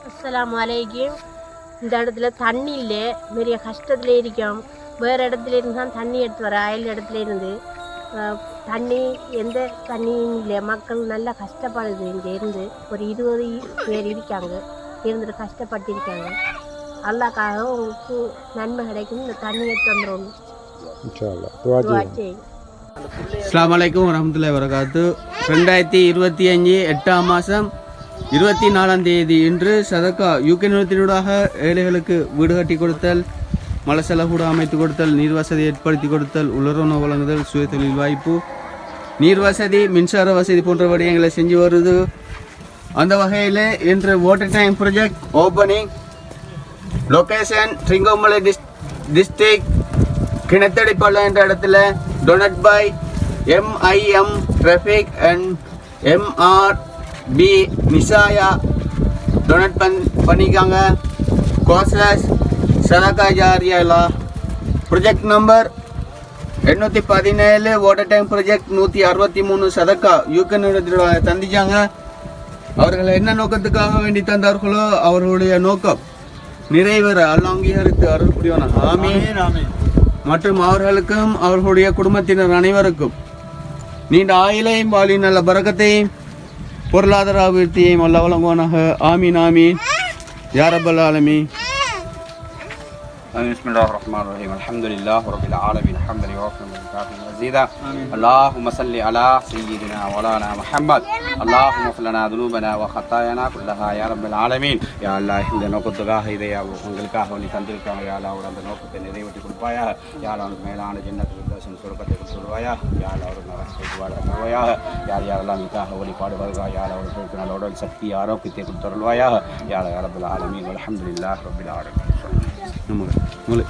அஸ்ஸலாமு அலைக்கும். இந்த இடத்துல தண்ணி இல்லை, பெரிய கஷ்டத்தில் இருக்கோம். வேறு இடத்துல இருந்து தான் தண்ணி எடுத்து வர, அயல் இடத்துல இருந்து தண்ணி எந்த தண்ணியும் இல்லை. மக்கள் நல்லா கஷ்டப்படுது. இங்கே இருந்து ஒரு 20 பேர் இருக்காங்க, இருந்துட்டு கஷ்டப்பட்டிருக்காங்க. அல்லாக்காக உங்களுக்கு நன்மை கிடைக்கும். இந்த தண்ணி எடுத்து வந்துடும். அஸ்ஸலாமு அலைக்கும் வரஹ்மத்துல்லாஹி வரகாத்து. 2025 8ஆம் மாதம் 24ஆம் தேதி இன்று சதக்கா யூகே நிறுவனத்தினூடாக ஏழைகளுக்கு வீடு கட்டி கொடுத்தல், மலசலகூட அமைத்து கொடுத்தல், நீர் வசதி ஏற்படுத்தி கொடுத்தல், உலருணவு வழங்குதல், சுய தொழில் வாய்ப்பு, நீர் வசதி, மின்சார வசதி போன்ற விடயங்களை செஞ்சு வருது. அந்த வகையில் இன்று water tank project opening, location Trincomalee district Kinathadipallam என்ற இடத்துல, donate by MIM traffic and MRB Nisaya donate பண்ணிக்காங்க. கோசஸ் சதகா ஜாரியா project number 817 water tank project 163 சதக்கா யூகே நிறுவனத்தில் தந்திச்சாங்க. அவர்கள் என்ன நோக்கத்துக்காக வேண்டி தந்தார்களோ அவர்களுடைய நோக்கம் நிறைவேற அல்லாஹ் அங்கீகரித்து அருள் புரிவானாக. ஆமீன். மற்றும் அவர்களுக்கும் அவர்களுடைய குடும்பத்தினர் அனைவருக்கும் நீண்ட ஆயுளையும் வாழி நல்ல பரக்கத்தையும் பொருளாதார அபிவிருத்தியையும் அல்லாஹ் வழங்குவானாக. ஆமீன் ஆமீன் யா ரப்பல் ஆலமீன். بسم الله الرحمن الرحيم الحمد لله رب العالمين حمدا يوافي ويكافئ مزيدا اللهم صل على سيدنا مولانا محمد اللهم اغفر لنا ذنوبنا وخطايانا كلها يا رب العالمين. يا الله இந்த நோக்கத்துக்காக இதையா உங்களுக்காக நீ தந்திருக்காங்க. யா அல்லாஹ் அந்த நோக்கத்தை நிறைவேற்றி கொடுப்பாயா. யா அல்லாஹ் மேலான ஜன்னத்துல் ஃபிர்தௌஸ் சொர்க்கத்தை கொடுப்பாயா. யா அல்லாஹ் ஒரு நரகத்தை வாழ்வாயா. யார் யாரெல்லாம் நிக்காக வழிபாடு வருவாயா. யா அல்லாஹ் ஒரு நல்ல உடல் சக்தி ஆரோக்கியத்தை கொடுத்தருள்வாயா. யா அல்லாஹ் யா ரப்பல் ஆலமீன். அல்ஹம்துலில்லாஹ் ரப்பில் ஆலமீன். நம்மளே